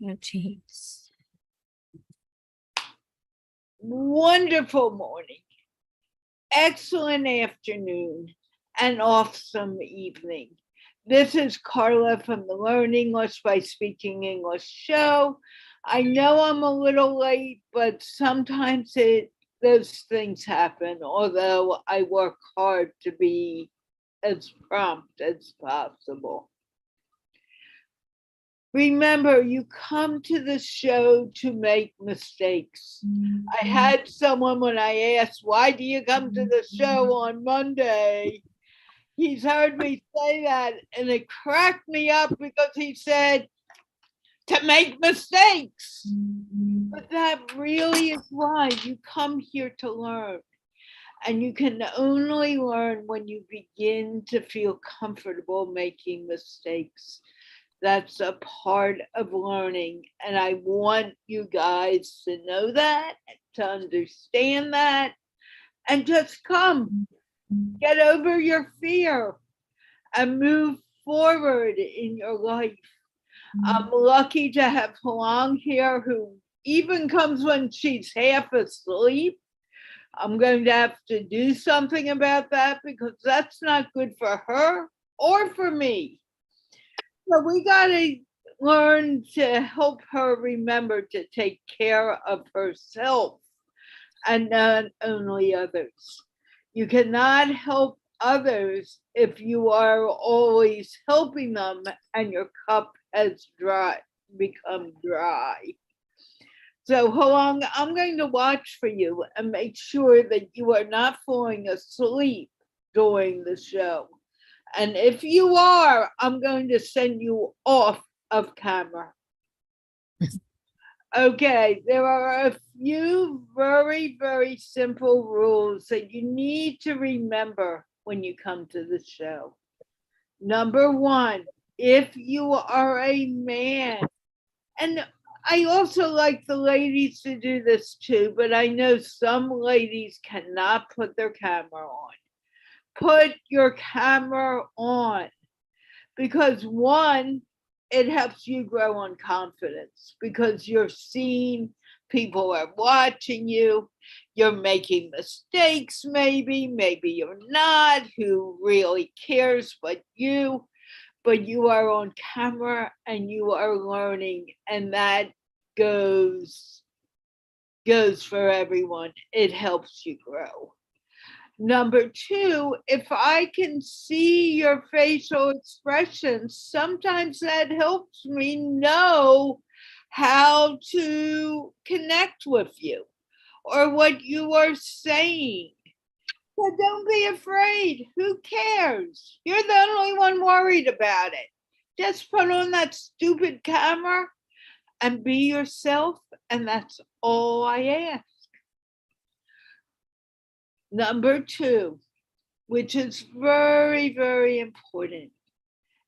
Jeez. Wonderful morning, excellent afternoon, and awesome evening. This is Carla from the Learn English by Speaking English show. I know I'm a little late, but sometimes those things happen, although I work hard to be as prompt as possible. Remember, you come to the show to make mistakes. I had someone when I asked, why do you come to the show on Monday? He's heard me say that, and it cracked me up because he said, to make mistakes. But that really is why you come here to learn. And you can only learn when you begin to feel comfortable making mistakes. That's a part of learning. And I want you guys to know that, to understand that, and just come. Get over your fear and move forward in your life. I'm lucky to have Halong here, who even comes when she's half asleep. I'm going to have to do something about that because that's not good for her or for me. So we got to learn to help her remember to take care of herself and not only others. You cannot help others if you are always helping them and your cup has become dry. So Halong, I'm going to watch for you and make sure that you are not falling asleep during the show. And if you are, I'm going to send you off of camera. Okay, there are a few very, very simple rules that you need to remember when you come to the show. Number one, if you are a man, and I also like the ladies to do this too, but I know some ladies cannot put their camera on. Put your camera on because one, it helps you grow in confidence because you're seen, people are watching you, you're making mistakes, maybe you're not, who really cares but you are on camera and you are learning, and that goes for everyone. It helps you grow. Number two, if I can see your facial expressions, sometimes that helps me know how to connect with you or what you are saying. So don't be afraid. Who cares? You're the only one worried about it. Just put on that stupid camera and be yourself, and that's all I ask. Number two, which is very, very important.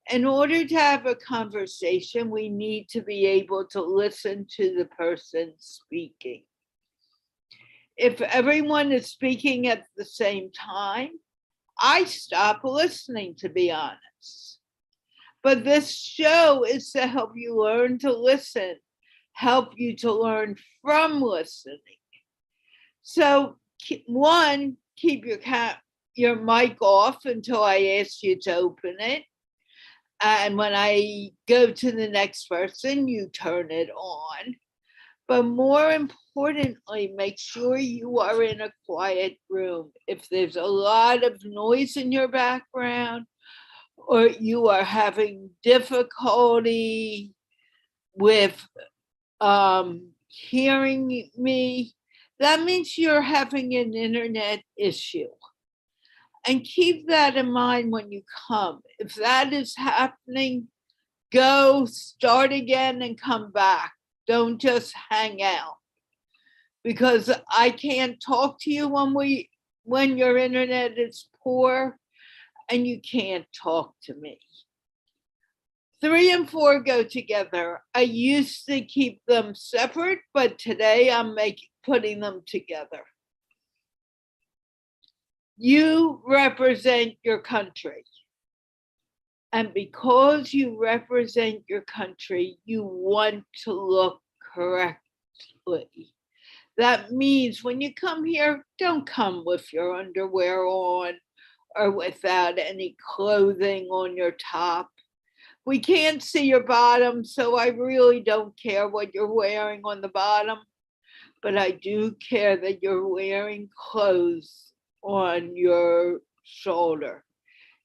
In order to have a conversation, we need to be able to listen to the person speaking. If everyone is speaking at the same time, I stop listening, to be honest. But this show is to help you learn to listen, help you to learn from listening. So one, keep your mic off until I ask you to open it. And when I go to the next person, you turn it on. But more importantly, make sure you are in a quiet room. If there's a lot of noise in your background, or you are having difficulty with hearing me, that means you're having an internet issue. And keep that in mind when you come. If that is happening, go, start again, and come back. Don't just hang out. Because I can't talk to you when your internet is poor, and you can't talk to me. 3 and 4 go together. I used to keep them separate, but today I'm putting them together. You represent your country. And because you represent your country, you want to look correctly. That means when you come here, don't come with your underwear on or without any clothing on your top. We can't see your bottom, so I really don't care what you're wearing on the bottom, but I do care that you're wearing clothes on your shoulder.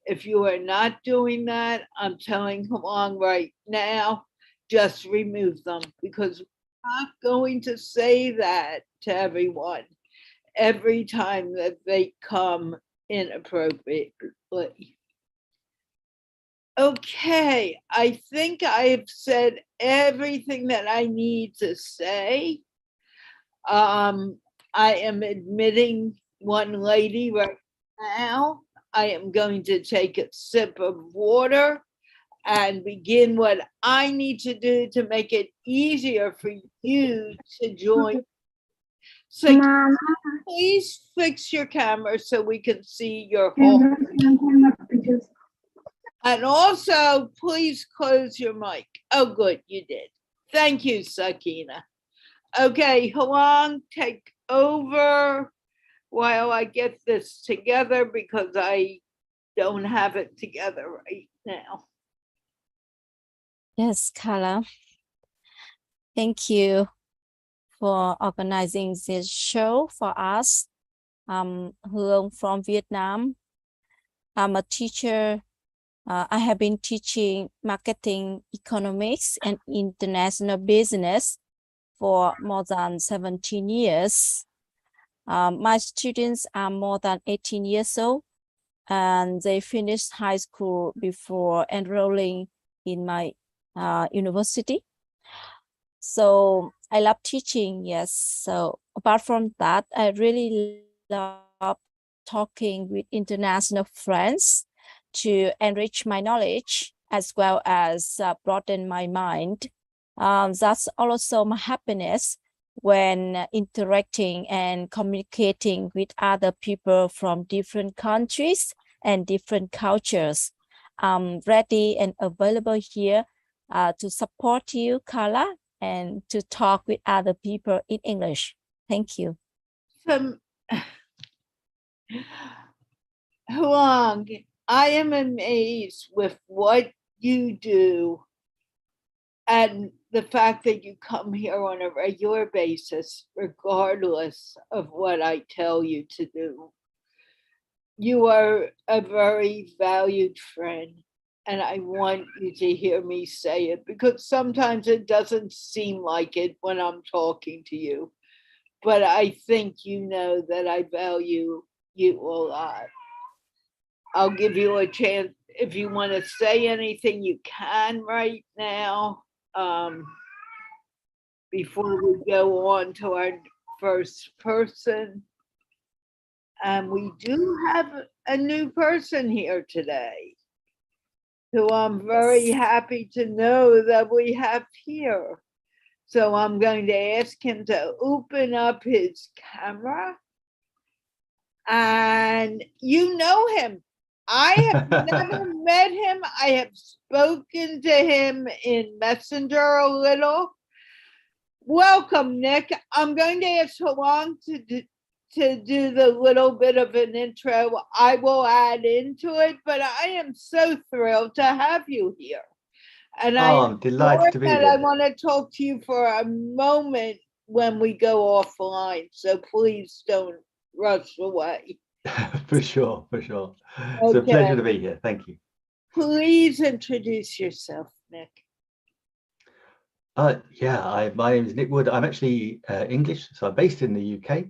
If you are not doing that, I'm telling Huang right now, just remove them, because we're not going to say that to everyone every time that they come inappropriately. Okay, I think I've said everything that I need to say. I am admitting one lady right now. I am going to take a sip of water and begin what I need to do to make it easier for you to join. So please fix your camera so we can see your whole. And also, please close your mic. Oh, good, you did. Thank you, Sakina. Okay, Huang, take over while I get this together because I don't have it together right now. Yes, Carla. Thank you for organizing this show for us. I'm Hương from Vietnam. I'm a teacher. I have been teaching marketing, economics, and international business for more than 17 years. My students are more than 18 years old, and they finished high school before enrolling in my university. So I love teaching, yes. So apart from that, I really love talking with international friends to enrich my knowledge as well as broaden my mind. That's also my happiness when interacting and communicating with other people from different countries and different cultures. I'm ready and available here to support you, Carla, and to talk with other people in English. Thank you. Huang, I am amazed with what you do and the fact that you come here on a regular basis, regardless of what I tell you to do. You are a very valued friend, and I want you to hear me say it because sometimes it doesn't seem like it when I'm talking to you. But I think you know that I value you a lot. I'll give you a chance. If you want to say anything, you can right now. Before we go on to our first person. And we do have a new person here today, who I'm very happy to know that we have here. So I'm going to ask him to open up his camera. And you know him. I have never met him. I have spoken to him in Messenger a little. Welcome, Nick. I'm going to ask Huang to do the little bit of an intro. I will add into it, but I am so thrilled to have you here. And I'm delighted to be here. I want to talk to you for a moment when we go offline. So please don't rush away. For sure, for sure. It's a pleasure to be here. Thank you. Please introduce yourself, Nick. My name is Nick Wood. I'm actually English, so I'm based in the UK.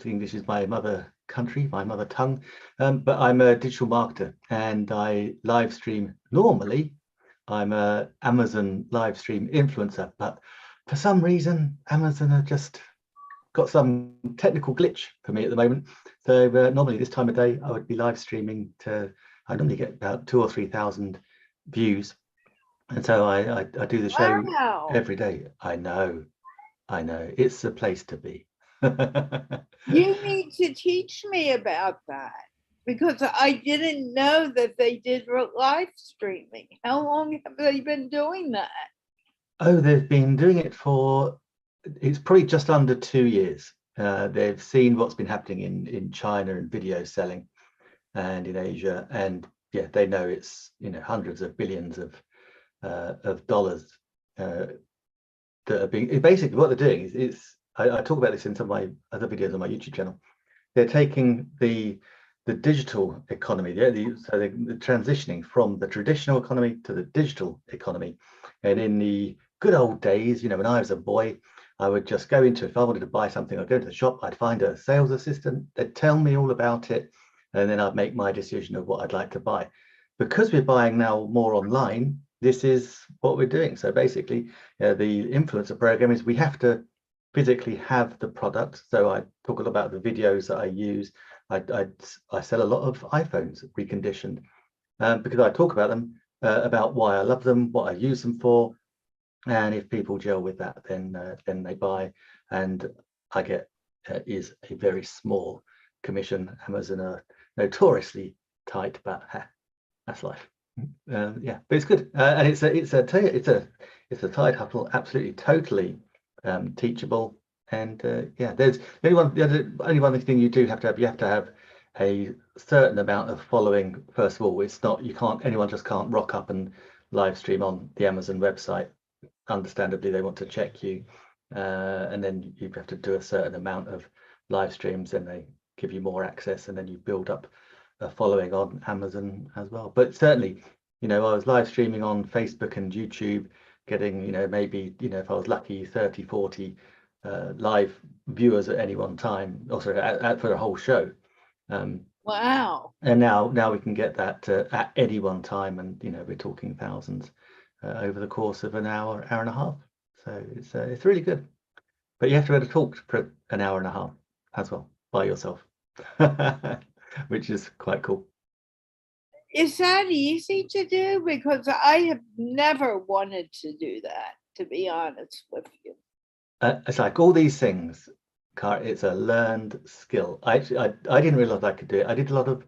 English is my mother country, my mother tongue, but I'm a digital marketer and I live stream. Normally, I'm a Amazon live stream influencer, but for some reason, Amazon have just got some technical glitch for me at the moment. So normally this time of day, I would be live streaming I normally get about 2,000 or 3,000 views. And so I do the show every day. I know, it's the place to be. You need to teach me about that. Because I didn't know that they did live streaming. How long have they been doing that? Oh, they've been doing it for, it's probably just under 2 years. They've seen what's been happening in China and video selling and in Asia. And yeah, they know it's, hundreds of billions of dollars that are being, basically what they're doing is I talk about this in some of my other videos on my YouTube channel. They're taking the digital economy, so they're transitioning from the traditional economy to the digital economy. And in the good old days, when I was a boy, I would just go into, if I wanted to buy something, I'd go to the shop, I'd find a sales assistant, they'd tell me all about it, and then I'd make my decision of what I'd like to buy. Because we're buying now more online, this is what we're doing. So basically, the influencer program is we have to physically have the product. So I talk a lot about the videos that I use. I sell a lot of iPhones reconditioned because I talk about them, about why I love them, what I use them for, and if people gel with that, then they buy, and I get is a very small commission. Amazon are notoriously tight, but that's life. Yeah, but it's good, and it's a side hustle, absolutely, totally teachable. And yeah, there's only one thing you do have to have. You have to have a certain amount of following. First of all, it's not, anyone just can't rock up and live stream on the Amazon website. Understandably, they want to check you, and then you have to do a certain amount of live streams, and they give you more access, and then you build up a following on Amazon as well. But certainly, I was live streaming on Facebook and YouTube, getting, maybe, if I was lucky, 30, 40 live viewers at any one time, also for the whole show. Wow. And now we can get that at any one time, and we're talking thousands over the course of an hour and a half. So it's really good. But you have to be able to talk for an hour and a half as well by yourself, which is quite cool. Is that easy to do? Because I have never wanted to do that, to be honest with you. It's like all these things, Carla, it's a learned skill. I didn't realize I could do it. I did a lot of,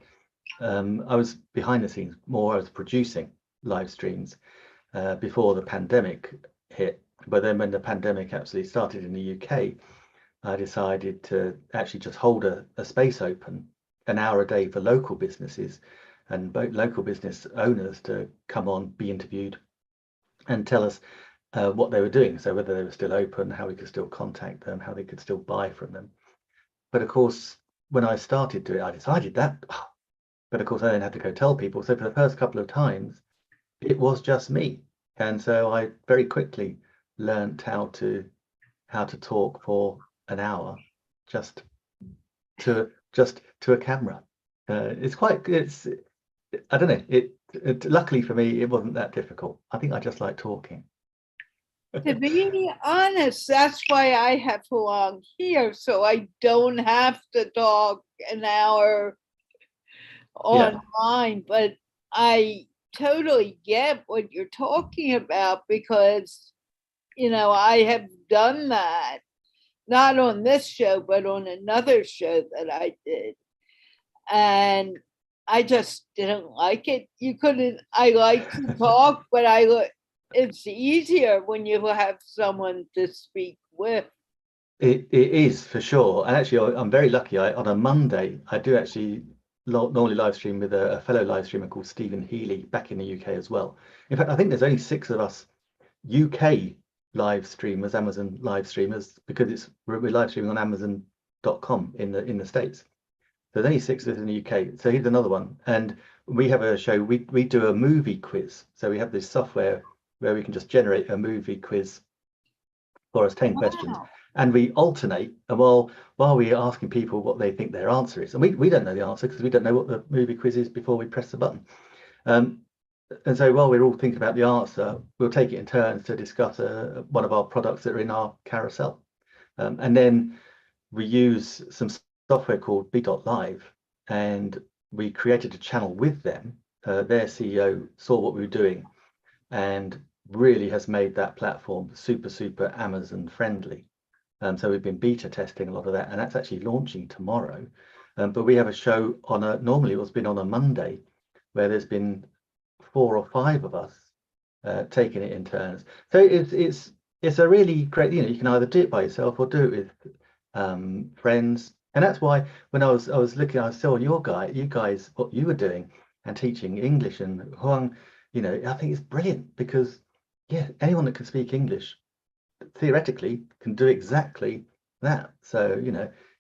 I was behind the scenes more. I was producing live streams before the pandemic hit. But then when the pandemic absolutely started in the UK, I decided to actually just hold a space open an hour a day for local businesses and local business owners to come on, be interviewed, and tell us what they were doing. So whether they were still open, how we could still contact them, how they could still buy from them. But of course, when I started to do it, I decided that. But of course, I then had to go tell people. So for the first couple of times, it was just me. And so I very quickly learned how to talk for an hour just to a camera. I don't know, it luckily for me, it wasn't that difficult. I think I just like talking. To be honest, that's why I have long hair, so I don't have to talk an hour online. But I totally get what you're talking about, because I have done that, not on this show, but on another show that I did, and I just didn't like it. I like to talk, but it's easier when you have someone to speak with. It is, for sure. And actually, I'm very lucky. On a Monday, I do actually normally live stream with a fellow live streamer called Stephen Healy back in the UK as well. In fact, I think there's only 6 of us UK live streamers, Amazon live streamers, because we're live streaming on Amazon.com in the States. So there's only 6 of us in the UK. So here's another one. And we have a show, we do a movie quiz. So we have this software where we can just generate a movie quiz for us, 10 questions. And we alternate, and while we're asking people what they think their answer is, and we don't know the answer because we don't know what the movie quiz is before we press the button. And so while we're all thinking about the answer, we'll take it in turns to discuss one of our products that are in our carousel. And then we use some software called B.Live, and we created a channel with them. Their CEO saw what we were doing and really has made that platform super Amazon friendly. So we've been beta testing a lot of that, and that's actually launching tomorrow. But we have a show on normally it's been on a Monday, where there's been 4 or 5 of us taking it in turns. So it's a really great, you can either do it by yourself or do it with friends. And that's why when I was looking, I saw you guys what you were doing and teaching English, and Huang, I think it's brilliant, because anyone that can speak English theoretically can do exactly that. So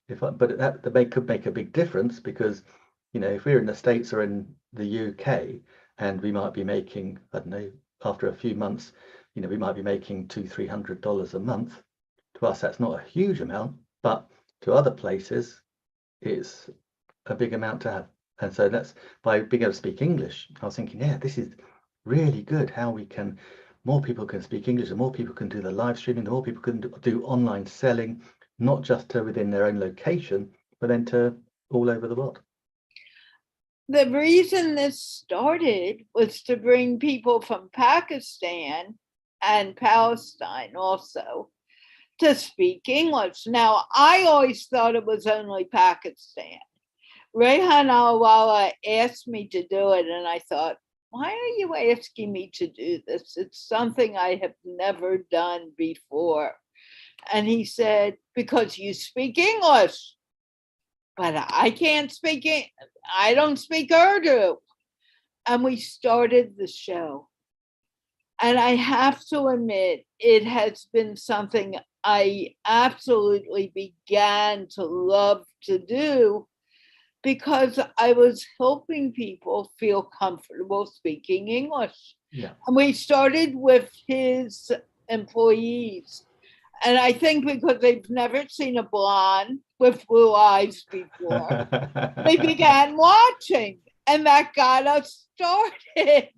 but that could make a big difference, because if we're in the States or in the UK, and we might be making, I don't know, after a few months, we might be making $200-300 a month. To us, that's not a huge amount, but to other places, it's a big amount to have. And so that's by being able to speak English. I was thinking, this is really good. How more people can speak English, and more people can do the live streaming, the more people can do online selling, not just to within their own location, but then to all over the world. The reason this started was to bring people from Pakistan and Palestine also to speak English. Now, I always thought it was only Pakistan. Rehan Alwala asked me to do it, and I thought, why are you asking me to do this? It's something I have never done before. And he said, because you speak English. But I can't speak it. I don't speak Urdu. And we started the show. And I have to admit, it has been something I absolutely began to love to do, because I was helping people feel comfortable speaking English. Yeah. And we started with his employees. And I think because they've never seen a blonde with blue eyes before, they began watching, and that got us started.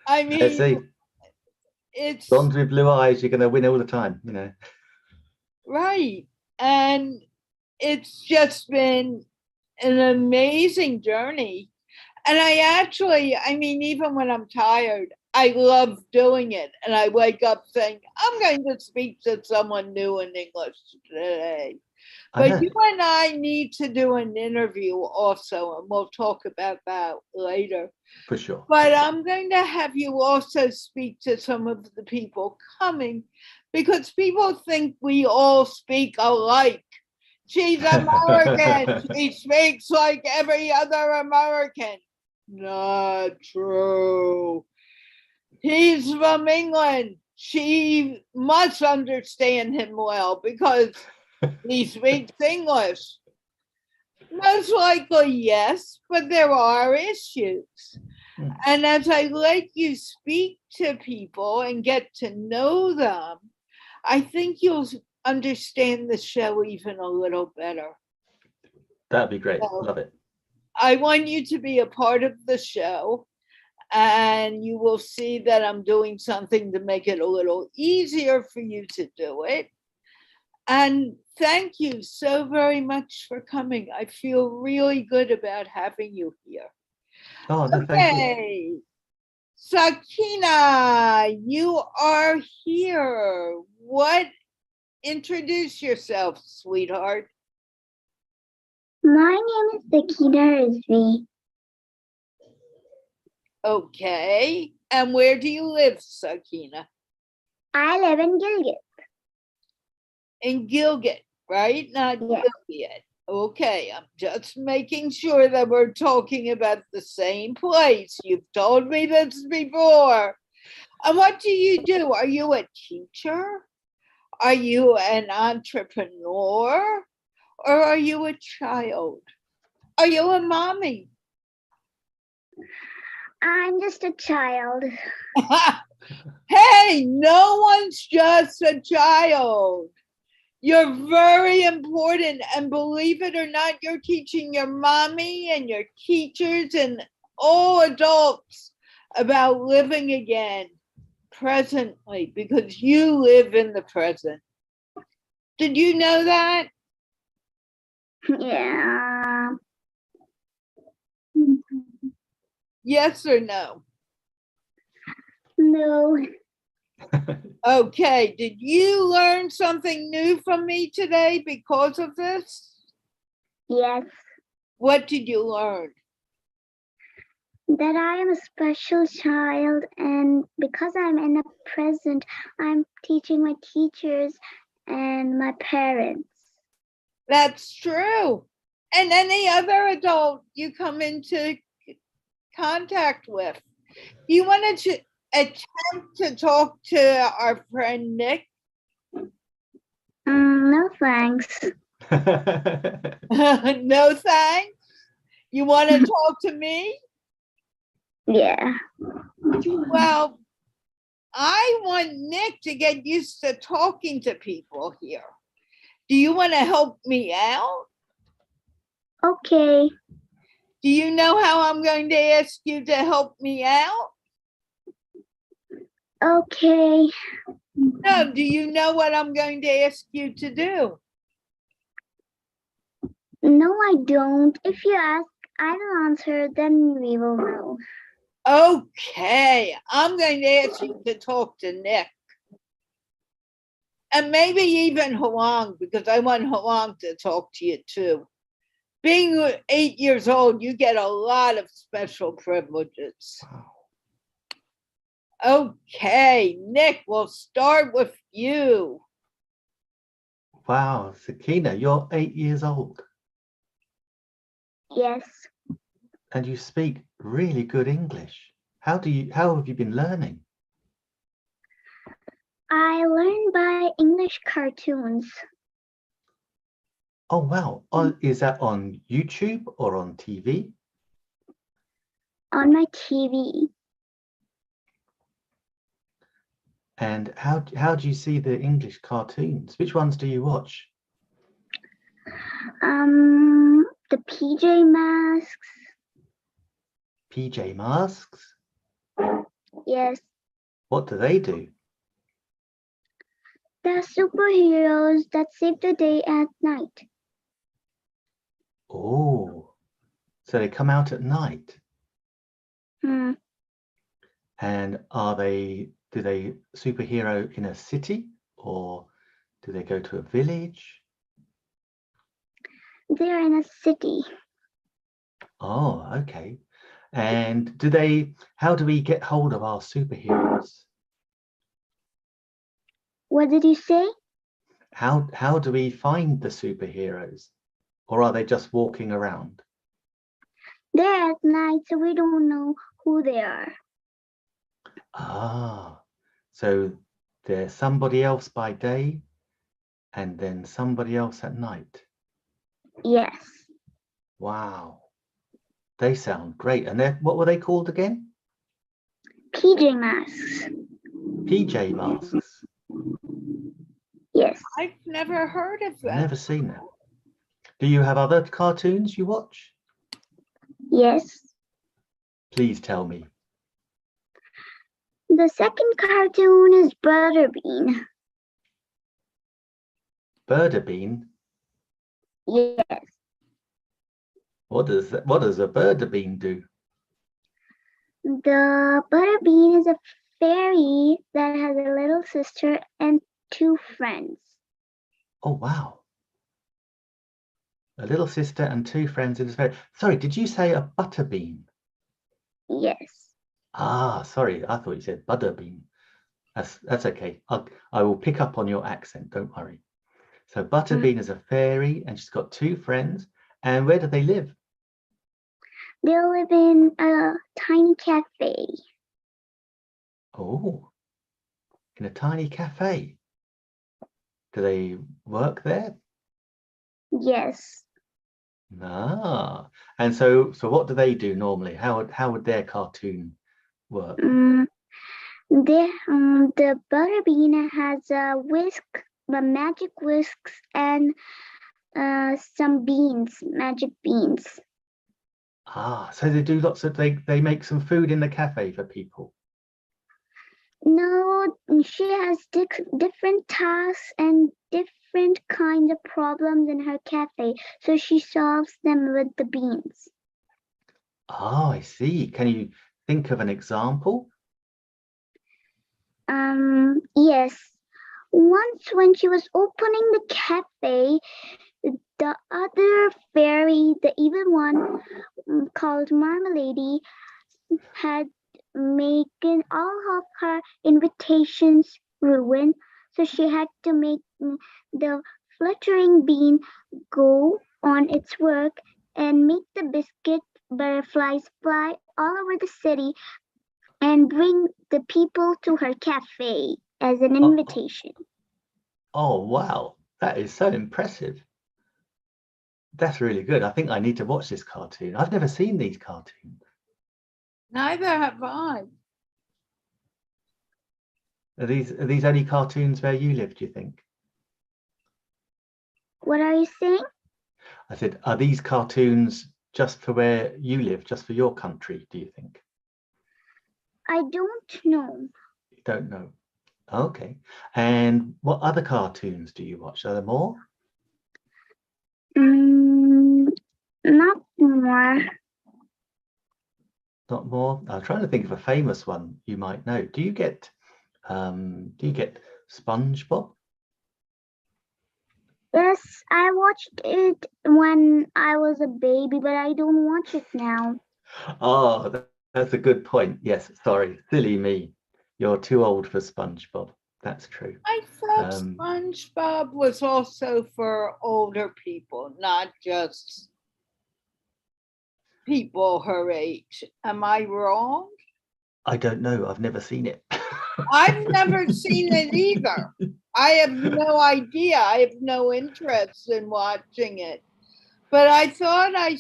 I mean, it's blondes with blue eyes, you're going to win all the time, Right. And it's just been an amazing journey. And I mean, even when I'm tired, I love doing it. And I wake up saying, I'm going to speak to someone new in English today. But you and I need to do an interview also, and we'll talk about that later. For sure. But I'm going to have you also speak to some of the people coming, because people think we all speak alike. She's American. She speaks like every other American. Not true. He's from England. She must understand him well, because he speaks English. Most likely, yes, but there are issues. And as I let you speak to people and get to know them, I think you'll understand the show even a little better. That'd be great. So, love it. I want you to be a part of the show, and you will see that I'm doing something to make it a little easier for you to do it. And thank you so very much for coming. I feel really good about having you here. Oh, no, thank you. Sakina, you are here. Introduce yourself, sweetheart. My name is Sakina Rizvi. Okay. And where do you live, Sakina? I live in Gilgit. In Gilgit, right? Not Gilgit. Okay, I'm just making sure that we're talking about the same place. You've told me this before. And what do you do? Are you a teacher? Are you an entrepreneur? Or are you a child? Are you a mommy? I'm just a child. Hey, no one's just a child. You're very important, and believe it or not, you're teaching your mommy and your teachers and all adults about living again presently, because you live in the present. Did you know that? Yeah. Yes or no? No. Okay, did you learn something new from me today because of this? Yes. What did you learn? That I am a special child, and because I'm in the present, I'm teaching my teachers and my parents. That's true. And any other adult you come into contact with. Do you want to attempt to talk to our friend Nick? No thanks. No thanks. You want to talk to me? Yeah. Well, I want Nick to get used to talking to people here. Do you want to help me out? Okay. Do you know how I'm going to ask you to help me out? Okay. No, do you know what I'm going to ask you to do? No, I don't. If you ask, I will answer, then we will know. Okay, I'm going to ask you to talk to Nick. And maybe even Huang, because I want Huang to talk to you too. Being 8 years old, you get a lot of special privileges. Wow. Okay, Nick, we'll start with you. Wow, Sakina, you're 8 years old Yes. and you speak really good English. How have you been learning? I learn by English cartoons. Oh, wow. Is that on YouTube or on TV? On my TV. And how do you see the English cartoons? Which ones do you watch? The PJ Masks. PJ Masks? Yes. What do they do? They're superheroes that save the day at night. Oh, so they come out at night. Hmm. And do they superhero in a city or do they go to a village? They're in a city. Oh, okay. And how do we get hold of our superheroes? What did you say? How do we find the superheroes? Or are they just walking around? They're at night, so we don't know who they are. Ah, so there's somebody else by day and then somebody else at night. Yes. Wow. They sound great. And what were they called again? PJ Masks. PJ Masks. Yes. I've never heard of them. Never seen that. Do you have other cartoons you watch? Yes. Please tell me. The second cartoon is Butterbean. Birdabean? Yes. What does a birdabean do? The Butterbean is a fairy that has a little sister and 2 friends. Oh, wow. A little sister and 2 friends in this fairy. Sorry, did you say a butterbean? Yes. Ah, sorry, I thought you said butterbean. That's okay. I will pick up on your accent, don't worry. So Butterbean is a fairy and she's got 2 friends. And where do they live? They live in a tiny cafe. Oh, in a tiny cafe. Do they work there? Yes. Ah, and so what do they do normally? How would their cartoon work? The Butterbean has a magic whisks, and some beans, magic beans. Ah, so they do they make some food in the cafe for people. No, she has different tasks and different kinds of problems in her cafe, so she solves them with the beans. Oh, I see. Can you think of an example? Yes. Once when she was opening the cafe, the other fairy, the evil one called Marmalade, had making all of her invitations ruin. So she had to make the fluttering bean go on its work and make the biscuit butterflies fly all over the city and bring the people to her cafe as an invitation. Oh, wow. That is so impressive. That's really good. I think I need to watch this cartoon. I've never seen these cartoons. Neither have I. Are these only cartoons where you live, do you think? What are you saying? I said, are these cartoons just for where you live, just for your country, do you think? I don't know. You don't know. Okay. And what other cartoons do you watch? Are there more? Not more. Not more? I'm trying to think of a famous one you might know. Do you get SpongeBob? Yes, I watched it when I was a baby, but I don't watch it now. Oh, that's a good point. Yes, sorry, silly me. You're too old for SpongeBob. That's true. I thought SpongeBob was also for older people, not just people her age. Am I wrong? I don't know. I've never seen it. I've never seen it either. I have no idea. I have no interest in watching it. But I thought I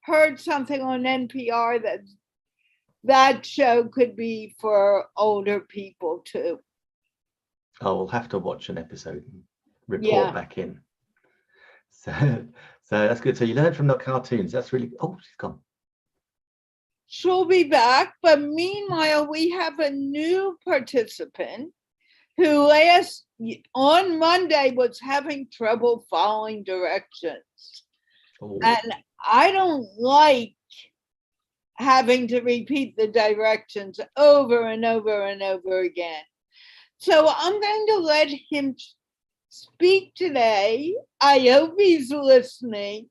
heard something on NPR that show could be for older people too. Oh, we'll have to watch an episode and report back in. So that's good. So you learned from the cartoons. That's really, oh, she's gone. She'll be back, but meanwhile, we have a new participant who on Monday was having trouble following directions. Oh. And I don't like having to repeat the directions over and over and over again. So I'm going to let him speak today. I hope he's listening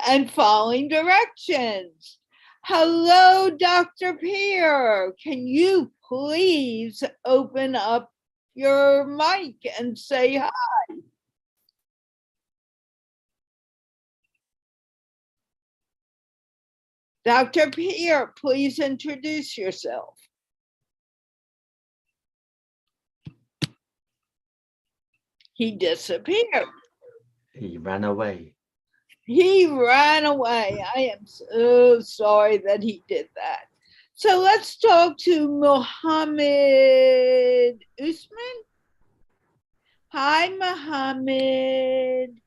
and following directions. Hello, Dr. Peer. Can you please open up your mic and say hi? Dr. Peer, please introduce yourself. He disappeared. He ran away. He ran away. I am so sorry that he did that. So let's talk to Mohammed Usman. Hi, Mohammed.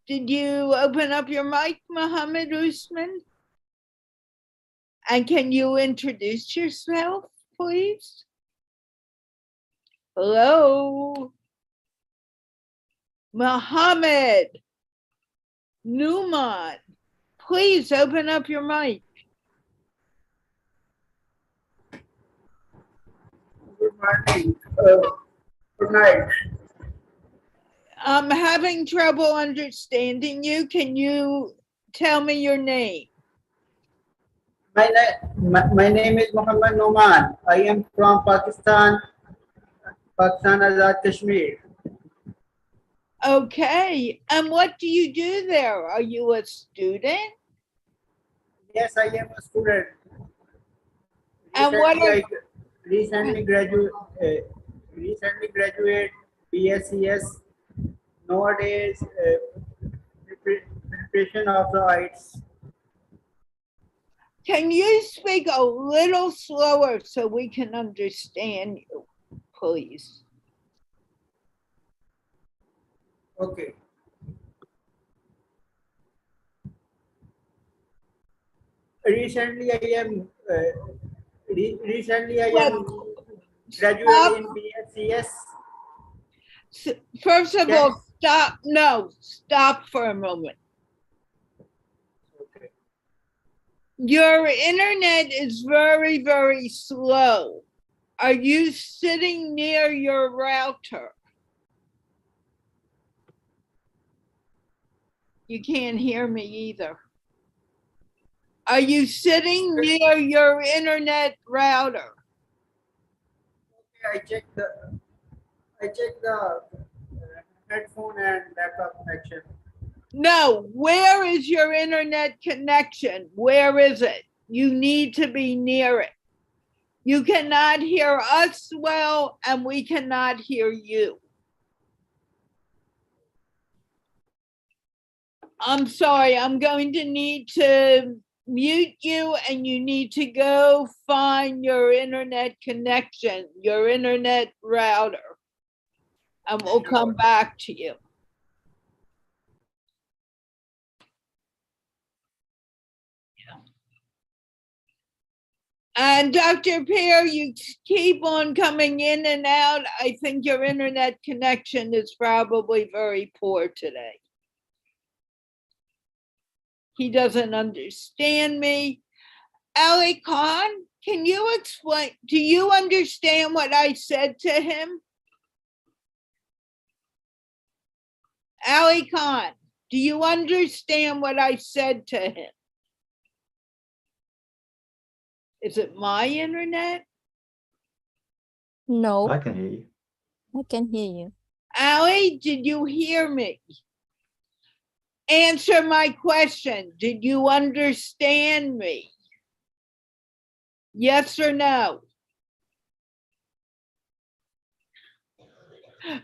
Did you open up your mic, Mohammed Usman? And can you introduce yourself, please? Hello? Mohammed Numan, please open up your mic. Good morning. Good night. I'm having trouble understanding you. Can you tell me your name? My name is Muhammad Noman. I am from Pakistan, Azad Kashmir. Okay, and what do you do there? Are you a student? Yes, I am a student. And what are recently graduate BScs. Nowadays, preparation of the IELTS. Can you speak a little slower so we can understand you, please? Okay. Recently, I am graduate in BScs. First of all, stop for a moment. Okay. Your internet is very, very slow. Are you sitting near your router? You can't hear me either. Are you sitting near your internet router? Okay, I check the headphone and laptop connection. No, where is your internet connection? Where is it? You need to be near it. You cannot hear us well, and we cannot hear you. I'm sorry, I'm going to need to mute you, and you need to go find your internet connection, your internet router, and we'll come back to you. And Dr. Pear, you keep on coming in and out. I think your internet connection is probably very poor today. He doesn't understand me. Ali Khan, can you explain? Do you understand what I said to him? Ali Khan, do you understand what I said to him? Is it my internet? No, I can hear you. I can hear you. Ali, did you hear me? Answer my question. Did you understand me? Yes or no?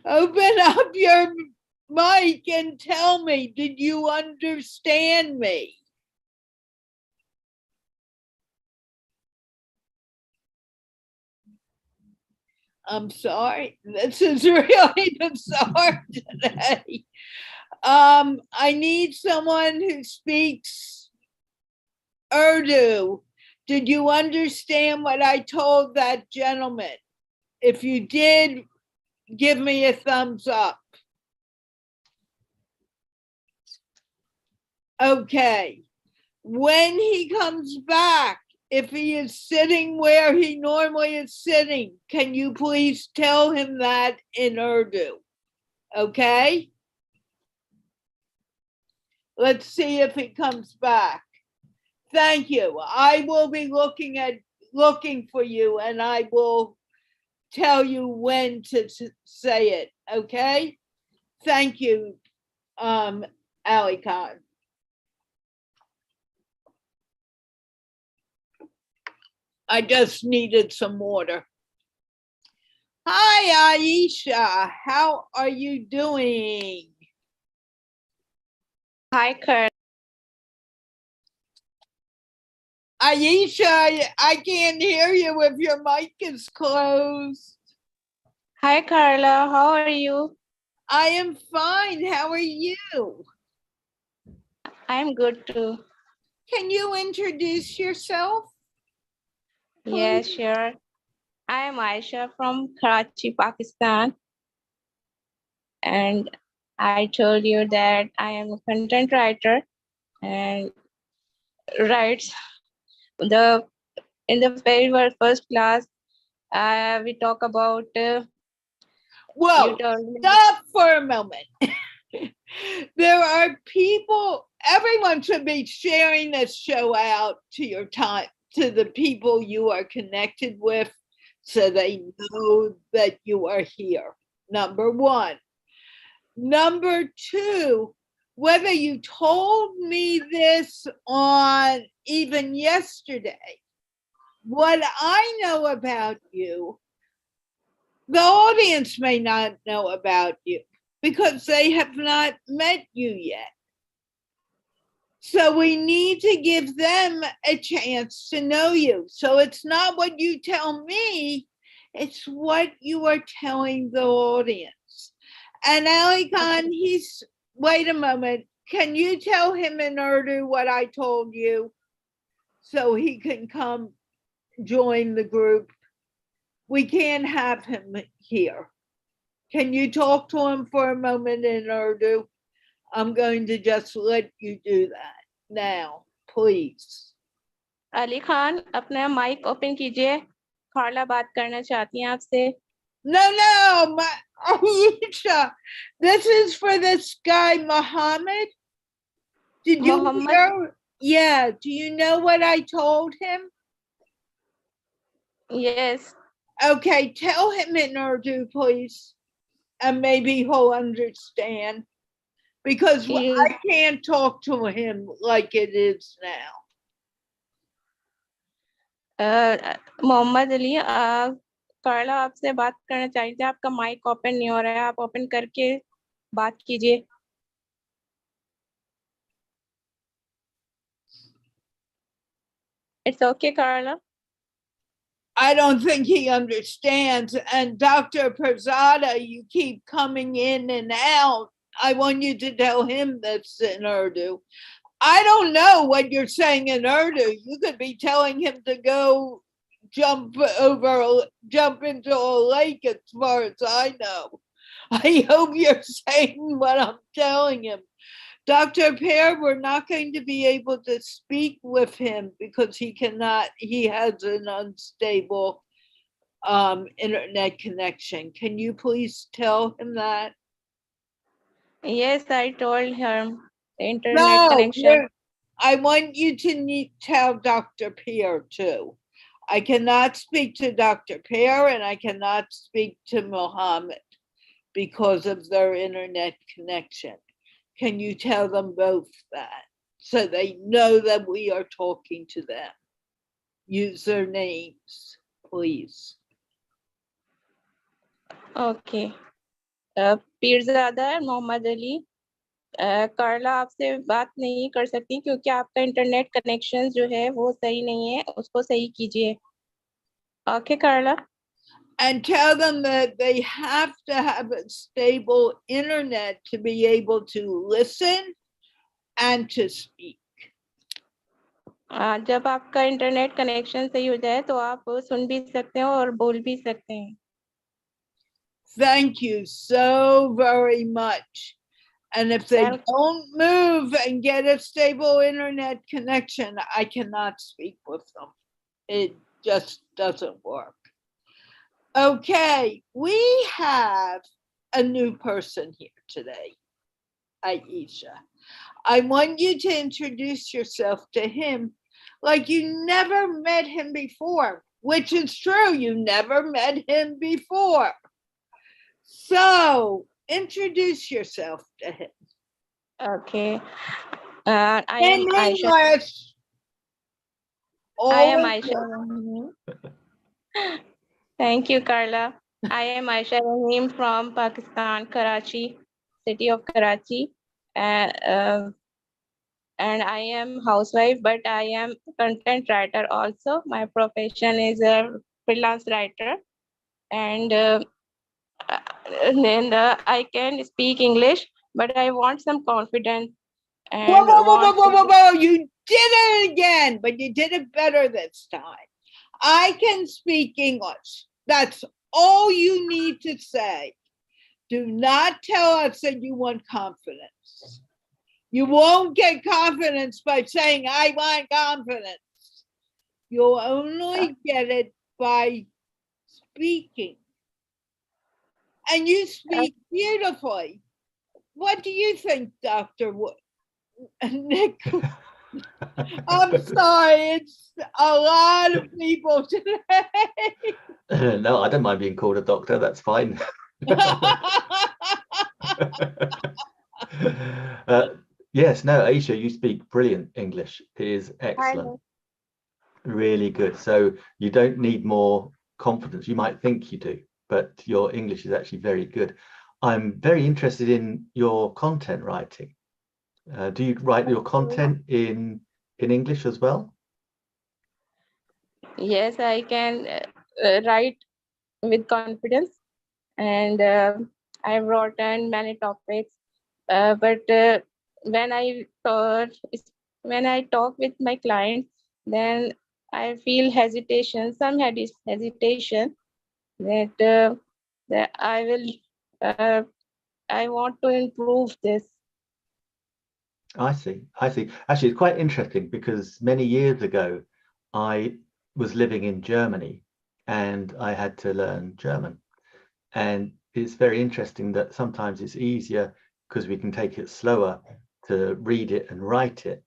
Open up your mic and tell me, did you understand me? I'm sorry. This is really bizarre today. I need someone who speaks Urdu. Did you understand what I told that gentleman? If you did, give me a thumbs up. Okay. When he comes back, if he is sitting where he normally is sitting, can you please tell him that in Urdu? Okay? Let's see if he comes back. Thank you. I will be looking for you, and I will tell you when to say it. Okay? Thank you, Ali Khan. I just needed some water. Hi, Aisha. How are you doing? Hi, Carla. Aisha, I can't hear you if your mic is closed. Hi, Carla. How are you? I am fine. How are you? I'm good too. Can you introduce yourself? Yes, sure. I am Aisha from Karachi, Pakistan. And I told you that I am a content writer and writes in the very first class, we talk about Whoa, told me. stop for a moment. There are people, everyone should be sharing this show out to your time, to the people you are connected with, so they know that you are here. Number one. Number two, whether you told me this on even yesterday, what I know about you, the audience may not know about you because they have not met you yet. So we need to give them a chance to know you. So it's not what you tell me, it's what you are telling the audience. And Ali Khan, wait a moment. Can you tell him in Urdu what I told you so he can come join the group? We can't have him here. Can you talk to him for a moment in Urdu? I'm going to just let you do that now, please. Ali Khan, अपना mic open कीजिए. कार्ला बात करना चाहती हैं आपसे. No, Aisha, this is for this guy, Muhammad. Did you Muhammad? hear? Yeah, do you know what I told him? Yes. Okay, tell him in Urdu, please, and maybe he'll understand, because I can't talk to him like it is now. Mohammad Ali, कार्ला आपसे बात करना चाहिए थी. आपका mic open नहीं हो रहा है, आप ओपन करके बात कीजिए. It's okay, Carla. I don't think he understands. And Dr. Perzada, you keep coming in and out. I want you to tell him this in Urdu. I don't know what you're saying in Urdu. You could be telling him to go jump into a lake, as far as I know. I hope you're saying what I'm telling him. Dr. Pear, we're not going to be able to speak with him because he has an unstable internet connection. Can you please tell him that? Yes, I told him the internet connection. I want you to tell Dr. Pear too. I cannot speak to Dr. Pear and I cannot speak to Mohammed because of their internet connection. Can you tell them both that so they know that we are talking to them? Use their names, please. Okay. Pirzada और मोहम्मद अली, कार्ला आपसे बात नहीं कर सकती क्योंकि आपका internet connection जो है वो सही नहीं है, उसको सही कीजिए. Okay, Carla. And tell them that they have to have a stable internet to be able to listen and to speak. जब आपका इंटरनेट कनेक्शन सही हो जाए तो आप सुन भी सकते हैं और बोल भी सकते हैं. Thank you so very much. And if they don't move and get a stable internet connection, I cannot speak with them. It just doesn't work. Okay, we have a new person here today, Aisha. I want you to introduce yourself to him like you never met him before, which is true. You never met him before. So introduce yourself to him. Okay. I am Aisha. I am Aisha. Thank you, Carla. I am Aisha Rahim from Pakistan, Karachi, city of Karachi. And I am housewife, but I am content writer also. My profession is a freelance writer. And I can speak English, but I want some confidence. And whoa. You did it again, but you did it better this time. I can speak English. That's all you need to say. Do not tell us that you want confidence. You won't get confidence by saying, I want confidence. You'll only get it by speaking. And you speak beautifully. What do you think, Dr. Nick? I'm sorry, it's a lot of people today. No, I don't mind being called a doctor, that's fine. Yes, no, Aisha, you speak brilliant English. It is excellent. Really good. So you don't need more confidence. You might think you do, but your English is actually very good. I'm very interested in your content writing. Do you write your content in English as well? Yes, I can write with confidence, and I've written many topics. But when I talk with my clients, then I feel hesitation, some hesitation that I want to improve this. I see. Actually, it's quite interesting because many years ago, I was living in Germany and I had to learn German. And it's very interesting that sometimes it's easier because we can take it slower to read it and write it,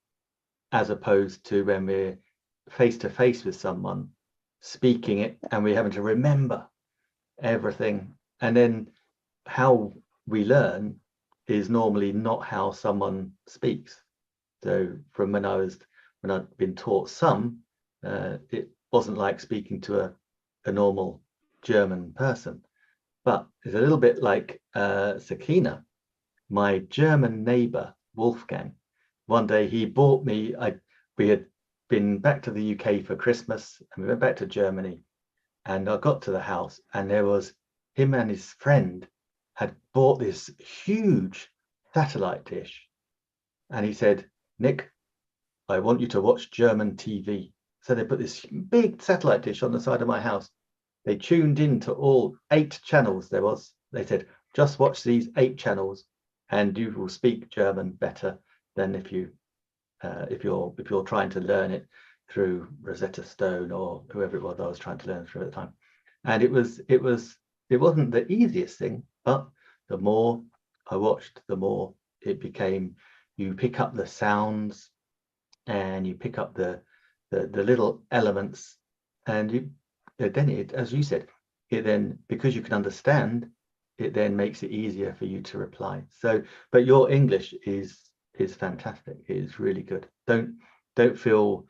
as opposed to when we're face to face with someone speaking it and we're having to remember everything. And then how we learn is normally not how someone speaks. So from when I've been taught some, it wasn't like speaking to a normal German person. But it's a little bit like Sakina, my German neighbor, Wolfgang. One day he bought me, we had been back to the UK for Christmas and we went back to Germany, and I got to the house and there was him and his friend had bought this huge satellite dish. And he said, Nick, I want you to watch German TV. So they put this big satellite dish on the side of my house. They tuned into all 8 channels there was. They said, just watch these 8 channels and you will speak German better than if you're trying to learn it through Rosetta Stone or whoever it was I was trying to learn through at the time. And it wasn't the easiest thing, but the more I watched, the more it became, you pick up the sounds and you pick up the little elements, and then it, as you said, it then, because you can understand, it then makes it easier for you to reply. So, but your English is fantastic. It is really good. Don't feel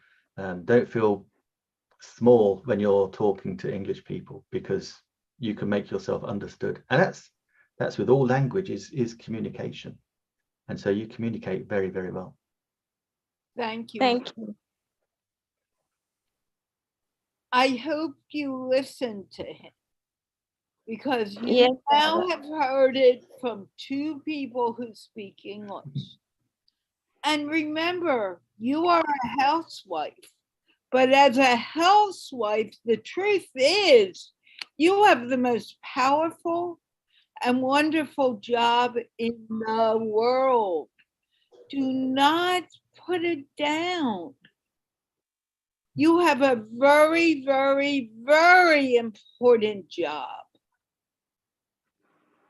small when you're talking to English people, because you can make yourself understood, and that's with all languages, is communication. And so you communicate very, very well. Thank you. Thank you. I hope you listened to him, because you Yes, now Carla. have heard it from 2 people who speak English. And remember, you are a housewife, but as a housewife, the truth is you have the most powerful and wonderful job in the world. Do not put it down. You have a very, very, very important job.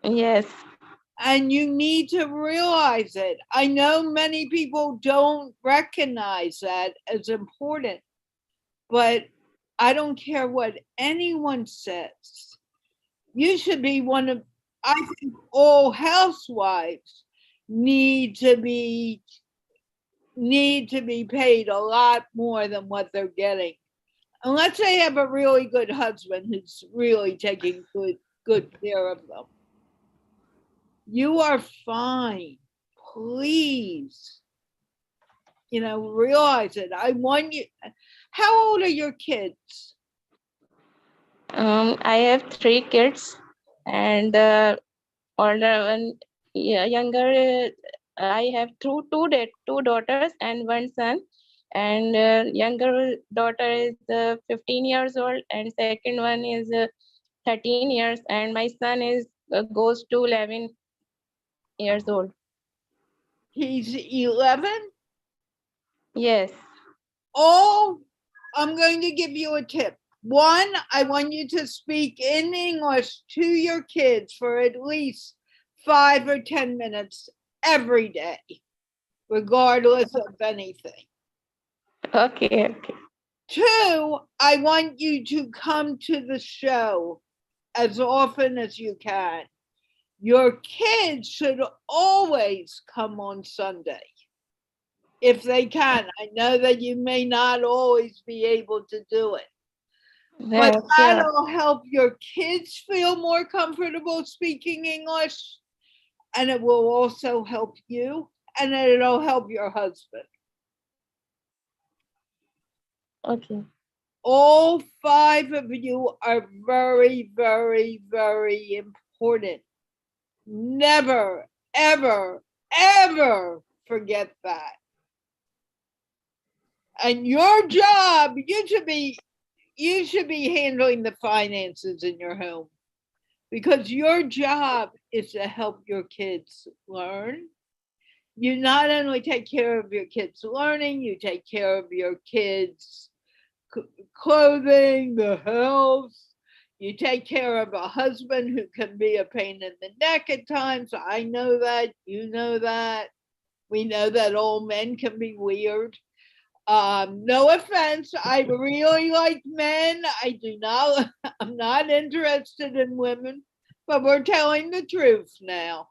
Yes. And you need to realize it. I know many people don't recognize that as important, but I don't care what anyone says. You should be I think all housewives need to be paid a lot more than what they're getting. Unless they have a really good husband who's really taking good care of them. You are fine. Please, realize it. I want you. How old are your kids? I have 3 kids, and older one, younger. I have two daughters and 1 son, and younger daughter is 15 years old, and second one is 13 years, and my son is goes to 11 years old. He's 11. Yes. Oh, I'm going to give you a tip. 1, I want you to speak in English to your kids for at least 5 or 10 minutes every day, regardless of anything. Okay. 2, I want you to come to the show as often as you can. Your kids should always come on Sunday, if they can. I know that you may not always be able to do it, but Yes, that'll help your kids feel more comfortable speaking English, and it will also help you, and it'll help your husband. Okay. All 5 of you are very, very, very important. Never, ever, ever forget that. And your job, you should be handling the finances in your home, because your job is to help your kids learn. You not only take care of your kids' learning, you take care of your kids' clothing, the house, You take care of a husband who can be a pain in the neck at times. I know that. You know that. We know that all men can be weird. No offense. I really like men. I'm not interested in women, but we're telling the truth now.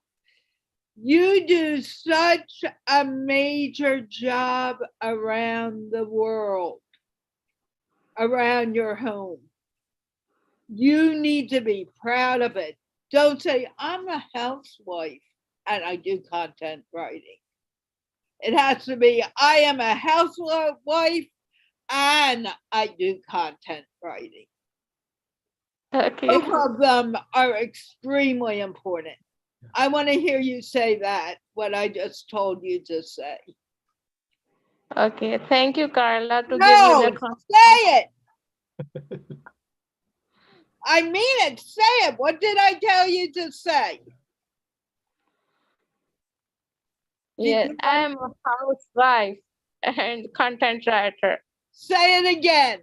You do such a major job around the world, around your home. You need to be proud of it. Don't say, I'm a housewife and I do content writing. It has to be, I am a housewife and I do content writing. Okay. Both of them are extremely important. I want to hear you say that, what I just told you to say. Okay. Thank you, Carla, to give me No, the say it. I mean it. Say it. What did I tell you to say? Yes, I am a housewife and content writer. Say it again.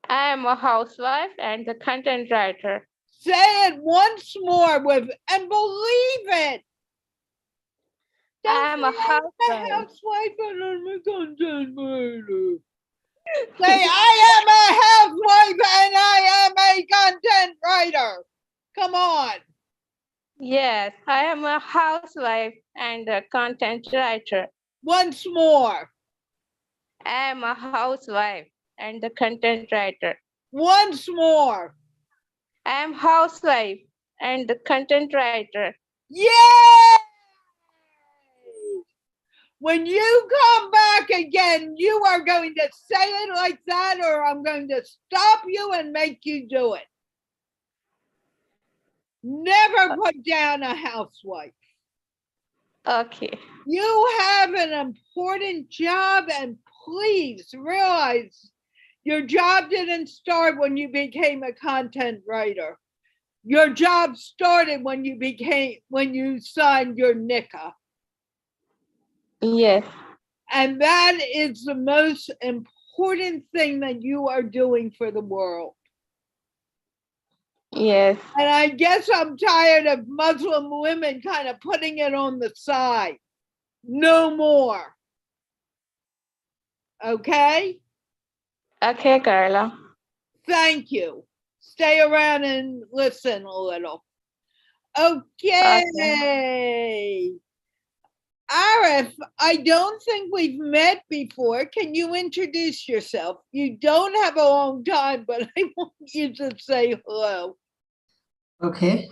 I am a housewife and the content writer. Say it once more and believe it. I am a say I'm housewife. housewife and I'm a content writer. Say I am a housewife and I am a content writer. Come on. Yes, I am a housewife and a content writer. Once more. I am a housewife and a content writer. Once more. I am housewife and a content writer. Yay! When you come back again, you are going to say it like that, or I'm going to stop you and make you do it. Never put down a housewife. Okay. You have an important job, and please realize your job didn't start when you became a content writer. Your job started when you signed your NICA. Yes. And that is the most important thing that you are doing for the world. Yes. And I guess I'm tired of Muslim women kind of putting it on the side. No more. Okay? Okay, Carla. Thank you. Stay around and listen a little. Okay. Arif, I don't think we've met before. Can you introduce yourself? You don't have a long time, but I want you to say hello. Okay.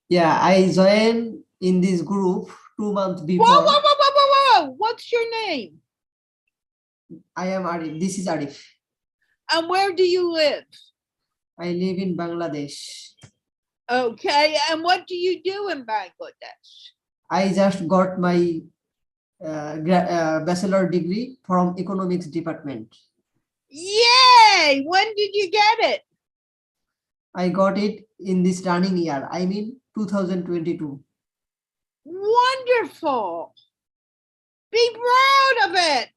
Yeah, I joined in this group 2 months Whoa, before. whoa, whoa, whoa, whoa, whoa. What's your name? I am Arif. This is Arif. And where do you live? I live in Bangladesh. Okay, and what do you do in Bangladesh? I just got my bachelor degree from economics department. Yay! When did you get it? I got it in this running year. I mean 2022. Wonderful. Be proud of it.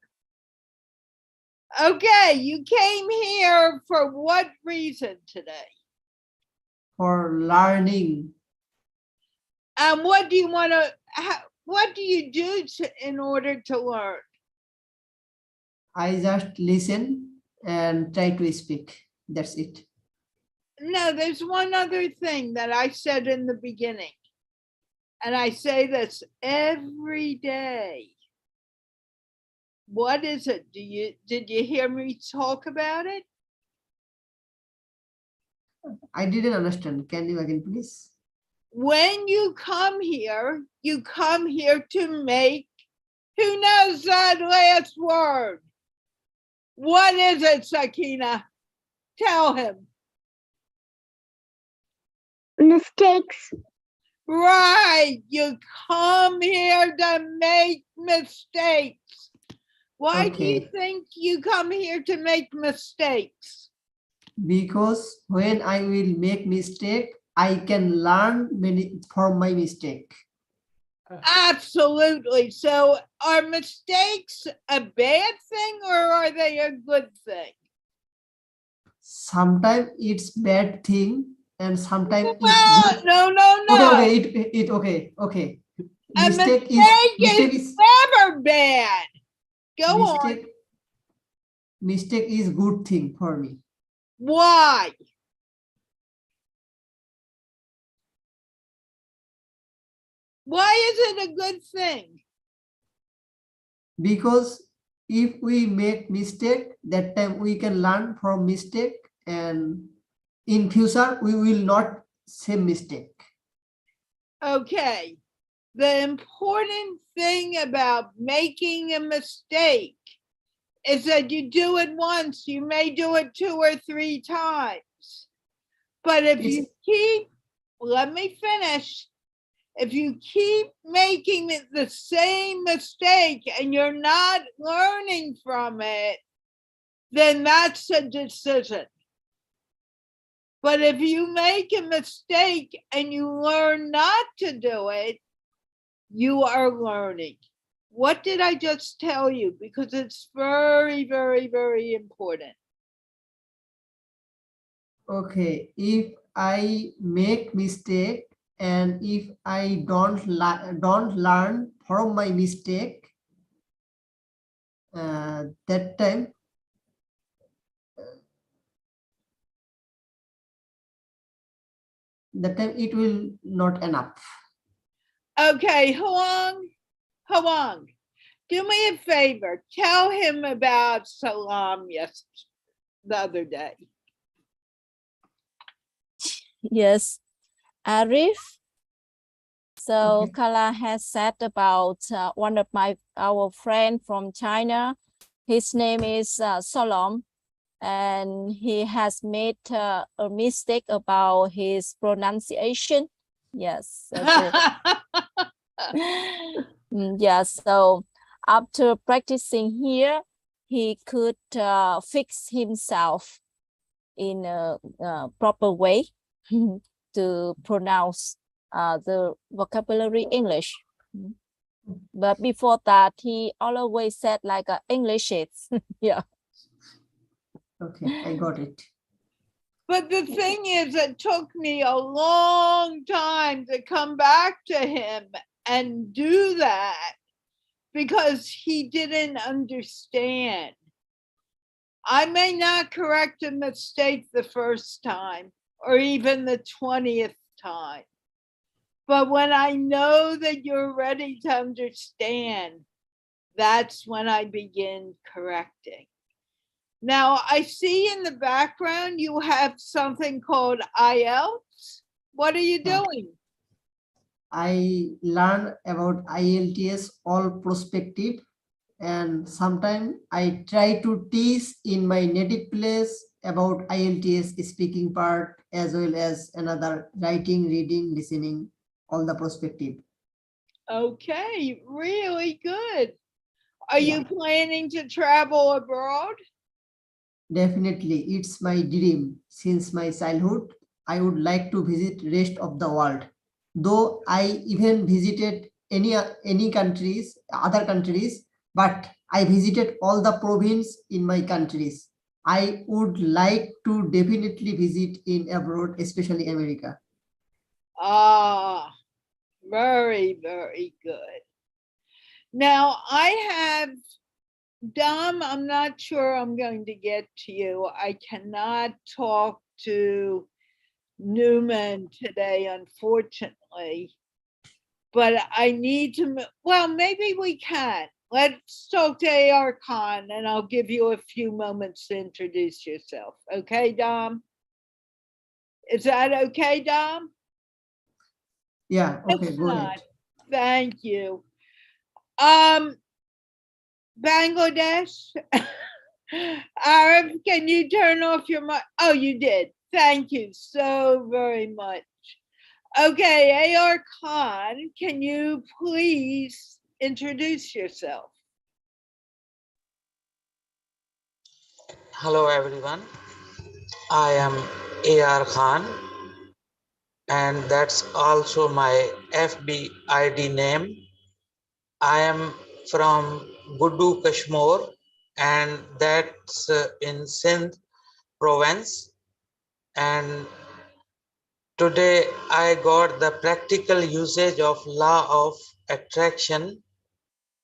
Okay, you came here for what reason today? For learning. And what do you want to, what do you do in order to learn? I just listen and try to speak. That's it. No, there's one other thing that I said in the beginning. And I say this every day. What is it? Did you hear me talk about it? I didn't understand. Can you again, please? When you come here to make, who knows that last word? What is it, Sakina? Tell him. Mistakes. Right, you come here to make mistakes. Why do you think you come here to make mistakes? Because when I will make mistake, I can learn many from my mistake. Absolutely. So are mistakes a bad thing or are they a good thing? sometimes it's bad thing and sometimes it's Well, good. no, no, no. Okay. A Mistake mistake is is never bad. Go on. Mistake is good thing for me. Why? Why is it a good thing? Because if we make mistake, that time we can learn from mistake, and in future we will not same mistake. Okay. The important thing about making a mistake is that you do it once. You may do it 2 or 3 times. But if you keep, let me finish. If you keep making the same mistake and you're not learning from it, then that's a decision. But if you make a mistake and you learn not to do it, you are learning. What did I just tell you? Because it's very, very, very important. Okay, if I make mistake and if I don't learn from my mistake, that time it will not enough. Okay, Huang, do me a favor. Tell him about Salam the other day. Yes, Arif. So Carla has said about one of our friend from China. His name is Solom, and he has made a mistake about his pronunciation. Yes. Yeah. So after practicing here, he could fix himself in a proper way to pronounce the vocabulary English. But before that, he always said like English is. Yeah. Okay, I got it. But the thing is, it took me a long time to come back to him and do that because he didn't understand. I may not correct a mistake the first time or even the 20th time. But when I know that you're ready to understand, that's when I begin correcting. Now, I see in the background you have something called IELTS. What are you doing? I learn about IELTS all perspective, and sometimes I try to teach in my native place about IELTS speaking part as well as another writing, reading, listening, all the perspective. Okay, really good. Are you planning to travel abroad? Definitely, it's my dream. Since my childhood, I would like to visit rest of the world. Though I even visited any countries, other countries, but I visited all the province in my countries. I would like to definitely visit in abroad, especially America. Ah, very, very good. Now I have Dom, I'm not sure I'm going to get to you. I cannot talk to Newman today, unfortunately. But I need to, well, maybe we can. Let's talk to AR Khan and I'll give you a few moments to introduce yourself. Okay, Dom? Is that okay, Dom? Yeah, okay, It's go not. ahead. Thank you. Bangladesh. Arab, can you turn off your mic? Oh, you did. Thank you so very much. Okay, AR Khan, can you please introduce yourself? Hello everyone, I am AR Khan and that's also my FB ID name. I am from Gudu, Kashmir and that's in Sindh, Provence, and today I got the practical usage of law of attraction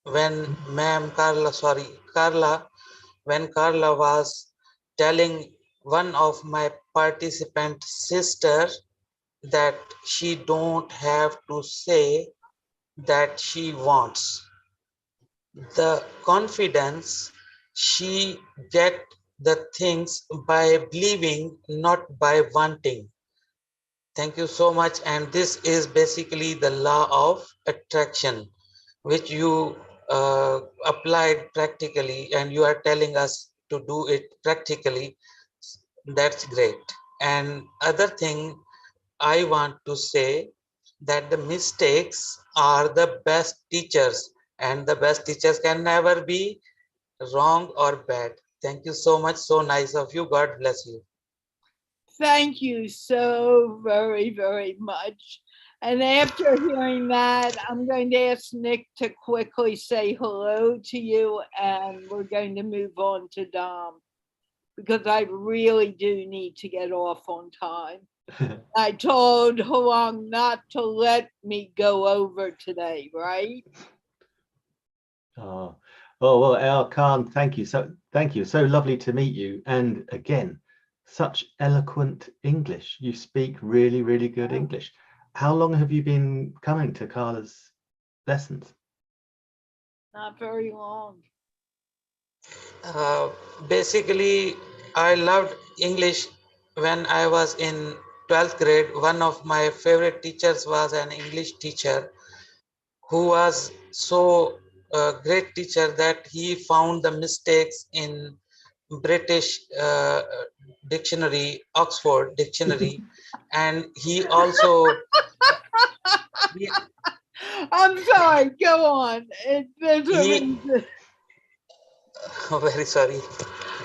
when when Carla was telling one of my participant sister that she don't have to say that she wants. The confidence she get the things by believing, not by wanting. Thank you so much. And this is basically the law of attraction, which you applied practically, and you are telling us to do it practically. That's great. And other thing I want to say that the mistakes are the best teachers, and the best teachers can never be wrong or bad. Thank you so much. So nice of you. God bless you. Thank you so very, very much. And after hearing that, I'm going to ask Nick to quickly say hello to you, and we're going to move on to Dom, because I really do need to get off on time. I told Huang not to let me go over today, right? Oh, well, El Khan, thank you. So lovely to meet you. And again, such eloquent English. You speak really, really good English. How long have you been coming to Carla's lessons? Not very long. Basically, I loved English when I was in 12th grade. One of my favorite teachers was an English teacher who was so great teacher that he found the mistakes in British dictionary, Oxford dictionary, and he also I'm sorry, go on. very sorry.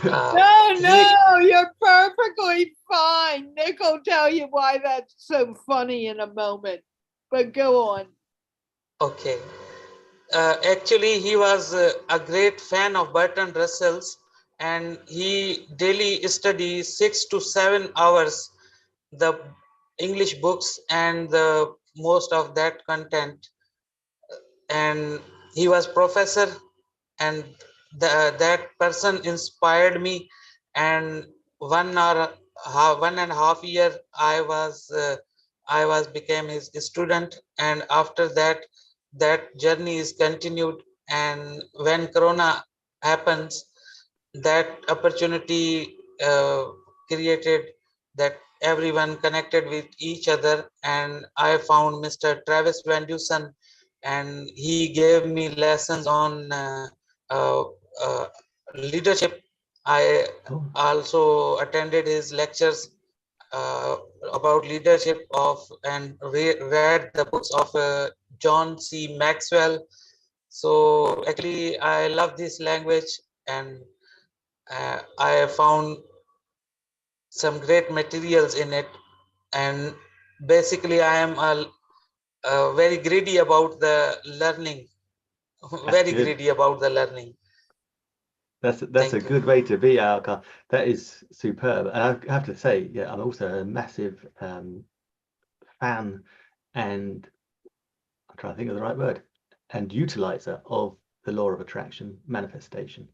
No, you're perfectly fine. Nick will tell you why that's so funny in a moment, but go on. Okay. Actually, he was a great fan of Bertrand Russell's, and he daily studies 6 to 7 hours the English books and the most of that content. And he was professor, and that person inspired me. And 1.5 year I was became his student, and after that that journey is continued. And when Corona happens, that opportunity created that everyone connected with each other, and I found Mr. Travis Van Dusen, and he gave me lessons on uh, uh, leadership. I also attended his lectures about leadership and read the books of John C. Maxwell. So actually, I love this language, and I found some great materials in it. And basically, I am very greedy about the learning. Very greedy about the learning. That's a good way to be, Alka. That is superb. And I have to say, yeah, I'm also a massive fan, and I'm trying to think of the right word, and utilizer of the law of attraction manifestation.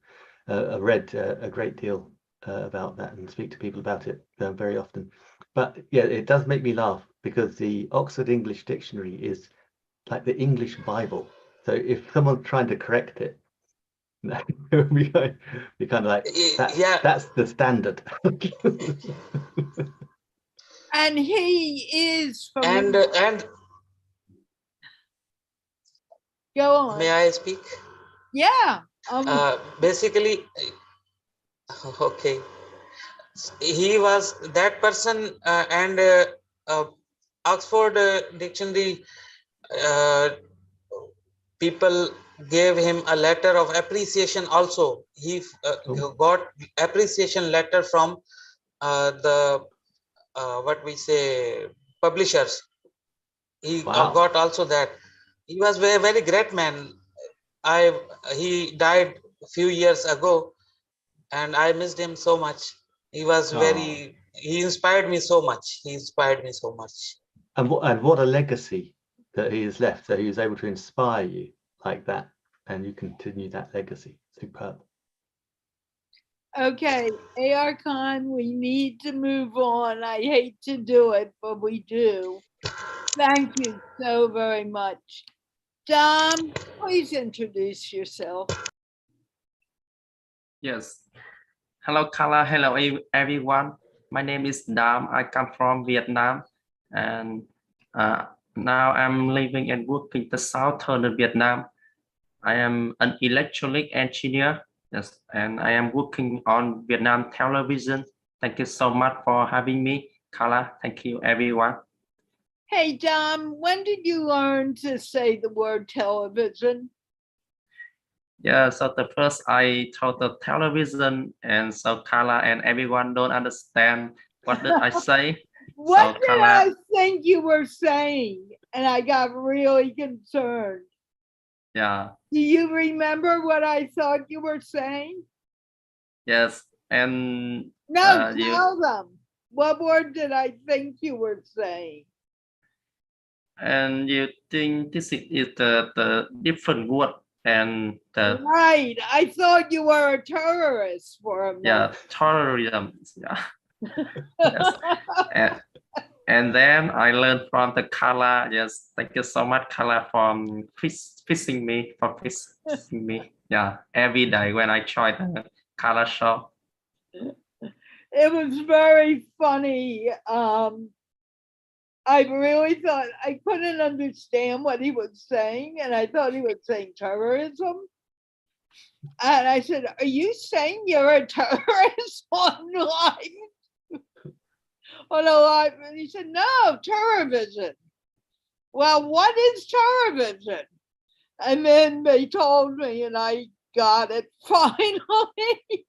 I've read a great deal about that and speak to people about it very often. But yeah, it does make me laugh because the Oxford English Dictionary is like the English Bible. So if someone's trying to correct it, we kind of like that's the standard. And he is from and go on. May I speak? Yeah. Basically, okay. He was that person, and Oxford Dictionary people gave him a letter of appreciation also. He got appreciation letter from the what we say publishers. He got also that. He was very, very great man. He died a few years ago, and I missed him so much. He was Oh. very, he inspired me so much. He inspired me so much. And what a legacy that he has left, that he was able to inspire you like that, and you continue that legacy. Superb. Okay, AR Khan, we need to move on. I hate to do it, but we do. Thank you so very much. Dom, please introduce yourself. Yes. Hello, Carla. Hello, everyone. My name is Dam. I come from Vietnam, and now I'm living and working in the southern of Vietnam. I am an electronic engineer. Yes, and I am working on Vietnam television. Thank you so much for having me, Carla. Thank you, everyone. Hey, Dom, when did you learn to say the word television? Yeah, so the first I told the television, and so Carla and everyone don't understand what did I say. What So, did Carla, I think you were saying? And I got really concerned. yeah, Do you remember what I thought you were saying? yes, and No, you, tell them. What word did I think you were saying? and you think this is the different word, and the Right. I thought you were a terrorist for a yeah, moment. terrorism, yeah. Yes. And then I learned from the Carla. Yes, thank you so much, Carla, for fixing me, yeah, every day when I try the Carla show. It was very funny. I really thought I couldn't understand what he was saying, and I thought he was saying terrorism. And I said, "Are you saying you're a terrorist on live?" On a live, and he said, "No, TerrorVision." Well, what is TerrorVision? And then they told me, and I got it finally.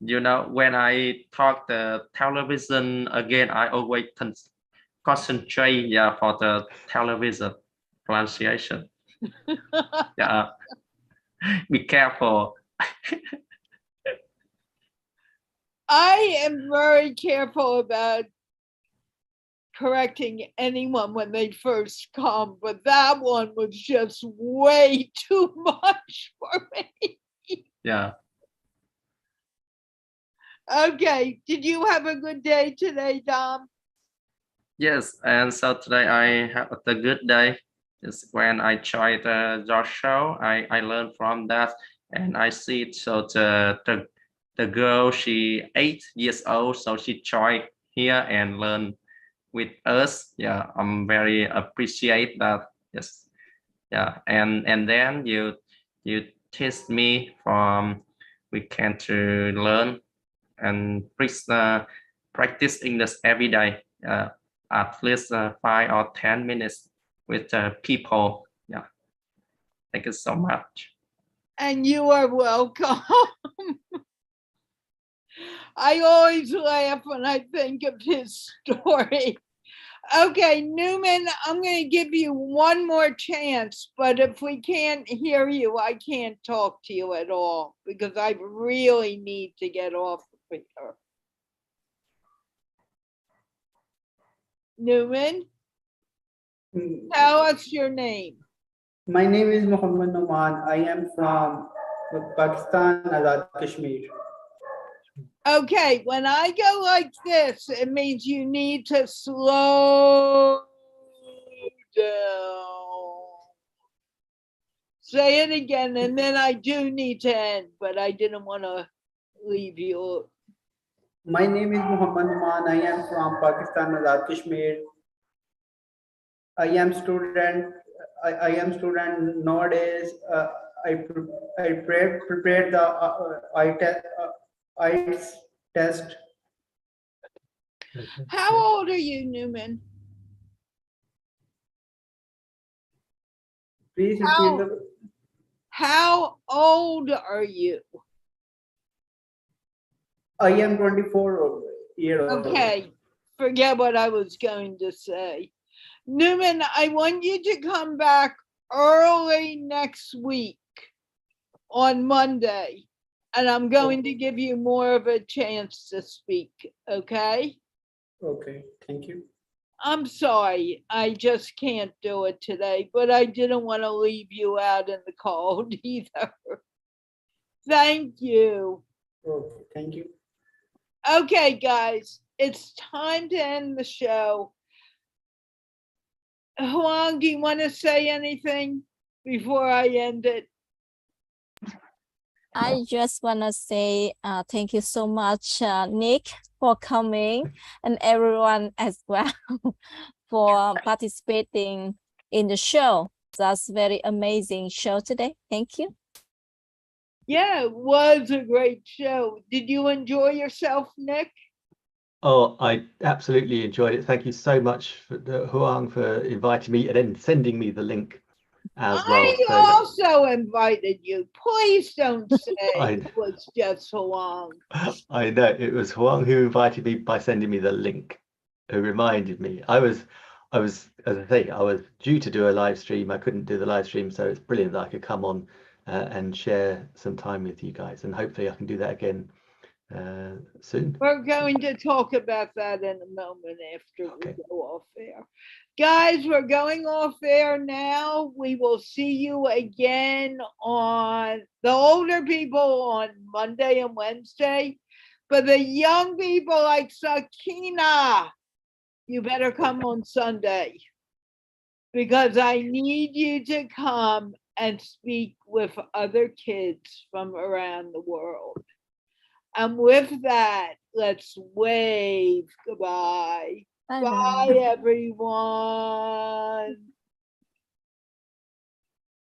You know, when I talk the television again, I always concentrate, yeah, for the television pronunciation. Yeah, be careful. I am very careful about correcting anyone when they first come, but that one was just way too much for me. Yeah. Okay, did you have a good day today, Dom? Yes, and so today I have a good day. It's when I tried your show, I learned from that, and I see it. So the girl, she 8 years old, so she tried here and learn with us. Yeah, I'm very appreciate that. Yes, yeah, and then you teach me from we can to learn and practice English every day, at least 5 or 10 minutes with people. Yeah, thank you so much. And you are welcome. I always laugh when I think of his story. Okay, Newman, I'm going to give you one more chance, but if we can't hear you, I can't talk to you at all because I really need to get off of here. Newman, tell us your name. My name is Muhammad Noman. I am from Pakistan, Azad Kashmir. Okay, when I go like this, it means you need to slow down. Say it again, and then I do need to end, but I didn't want to leave you. My name is Muhammad Noman. I am from Pakistan, Azad Kashmir. I am student. I am student nowadays. I prepared the IELTS test. How old are you, Newman? Please repeat the. How old are you? I am 24 years old. Okay, forget what I was going to say. Newman, I want you to come back early next week on Monday. And I'm going to give you more of a chance to speak, okay? Okay, thank you. I'm sorry, I just can't do it today, but I didn't want to leave you out in the cold either. Thank you. Okay, thank you. Okay, guys, it's time to end the show. Huang, do you want to say anything before I end it? I just want to say thank you so much, Nick, for coming, and everyone as well for participating in the show. That's very amazing show today. Thank you. Yeah, it was a great show. Did you enjoy yourself, Nick? Oh, I absolutely enjoyed it. Thank you so much, Huang, for inviting me and then sending me the link as well. I So also invited you. Please don't say I- it was just Huang. I know it was Huang who invited me by sending me the link, who reminded me. I was, as I say, I was due to do a live stream. I couldn't do the live stream, so it's brilliant that I could come on and share some time with you guys, and hopefully I can do that again soon. We're going to talk about that in a moment after Okay. we go off air. Guys, we're going off air now. We will see you again on the older people on Monday and Wednesday. For the young people like Sakina, you better come on Sunday because I need you to come and speak with other kids from around the world. And with that, let's wave goodbye. Bye-bye. Bye, everyone.